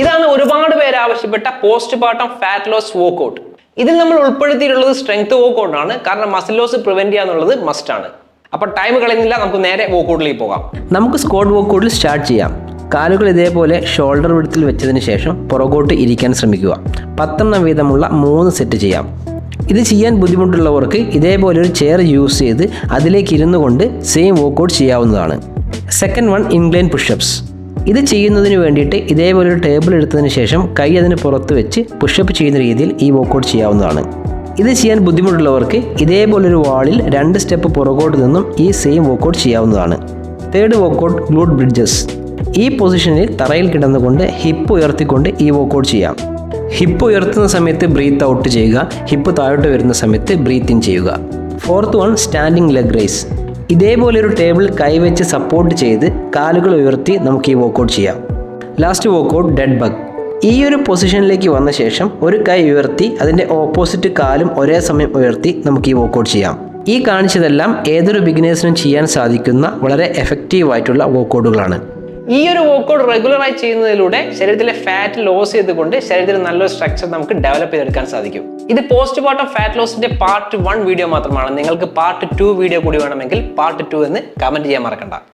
ഇതാണ് ഒരുപാട് പേര് ആവശ്യപ്പെട്ട പോസ്റ്റ്പാർട്ടം ഫാറ്റ് ലോസ് വർക്കൗട്ട്. ഇതിൽ നമ്മൾ ഉൾപ്പെടുത്തിയിട്ടുള്ളത് സ്ട്രെങ്ത് വർക്കൗട്ട് ആണ്. കാരണം മസിൽ ലോസ് പ്രിവെന്റ് ചെയ്യുക എന്നുള്ളത് മസ്റ്റ് ആണ്. അപ്പോൾ ടൈം കളയുന്നില്ല, നമുക്ക് നേരെ വർക്കൗട്ടിലേക്ക് പോകാം. നമുക്ക് സ്ക്വാട്ട് വർക്കൗട്ടിൽ സ്റ്റാർട്ട് ചെയ്യാം. കാലുകൾ ഇതേപോലെ ഷോൾഡർ വിഡ്ത്തിൽ വെച്ചതിന് ശേഷം പുറകോട്ട് ഇരിക്കാൻ ശ്രമിക്കുക. 10 വീതമുള്ള 3 സെറ്റ് ചെയ്യാം. ഇത് ചെയ്യാൻ ബുദ്ധിമുട്ടുള്ളവർക്ക് ഇതേപോലെ ഒരു ചെയർ യൂസ് ചെയ്ത് അതിലേക്ക് ഇരുന്നു കൊണ്ട് സെയിം വർക്കൗട്ട് ചെയ്യാവുന്നതാണ്. Second one, incline push-ups. ഇത് ചെയ്യുന്നതിന് വേണ്ടിയിട്ട് ഇതേപോലെ ഒരു ടേബിൾ എടുത്തതിന് ശേഷം കൈ അതിന് പുറത്ത് വെച്ച് പുഷപ്പ് ചെയ്യുന്ന രീതിയിൽ ഈ വർക്കൗട്ട് ചെയ്യാവുന്നതാണ്. ഇത് ചെയ്യാൻ ബുദ്ധിമുട്ടുള്ളവർക്ക് ഇതേപോലൊരു വാളിൽ 2 സ്റ്റെപ്പ് പുറകോട്ട് നിന്നും ഈ സെയിം വർക്കൗട്ട് ചെയ്യാവുന്നതാണ്. Third workout, glute bridges. ഈ പൊസിഷനിൽ തറയിൽ കിടന്നുകൊണ്ട് ഹിപ്പ് ഉയർത്തിക്കൊണ്ട് ഈ വർക്കൗട്ട് ചെയ്യാം. ഹിപ്പ് ഉയർത്തുന്ന സമയത്ത് ബ്രീത്ത് ഔട്ട് ചെയ്യുക, ഹിപ്പ് താഴോട്ട് വരുന്ന സമയത്ത് ബ്രീത്ത് ഇൻ ചെയ്യുക. Fourth one, standing leg rice. ഇതേപോലെ ഒരു ടേബിൾ കൈവച്ച് സപ്പോർട്ട് ചെയ്ത് കാലുകൾ ഉയർത്തി നമുക്ക് ഈ വർക്കൗട്ട് ചെയ്യാം. Last workout, dead bug. ഈ ഒരു പൊസിഷനിലേക്ക് വന്ന ശേഷം ഒരു കൈ ഉയർത്തി അതിൻ്റെ ഓപ്പോസിറ്റ് കാലും ഒരേ സമയം ഉയർത്തി നമുക്ക് ഈ വർക്കൗട്ട് ചെയ്യാം. ഈ കാണിച്ചതെല്ലാം ഏതൊരു ബിഗിനേഴ്സിനും ചെയ്യാൻ സാധിക്കുന്ന വളരെ എഫക്റ്റീവായിട്ടുള്ള വർക്കൗട്ടുകളാണ്. ഈ ഒരു വർക്കൗട്ട് റെഗുലറായി ചെയ്യുന്നതിലൂടെ ശരീരത്തിലെ ഫാറ്റ് ലോസ് ചെയ്തുകൊണ്ട് ശരീരത്തിൽ നല്ലൊരു സ്ട്രക്ചർ നമുക്ക് ഡെവലപ്പ് ചെയ്തെടുക്കാൻ സാധിക്കും. ഇത് പോസ്റ്റ്പാർട്ടം ഫാറ്റ് ലോസിന്റെ പാർട്ട് 1 വീഡിയോ മാത്രമാണ്. നിങ്ങൾക്ക് പാർട്ട് 2 വീഡിയോ കൂടി വേണമെങ്കിൽ പാർട്ട് 2 എന്ന് കമന്റ് ചെയ്യാൻ മറക്കണ്ട.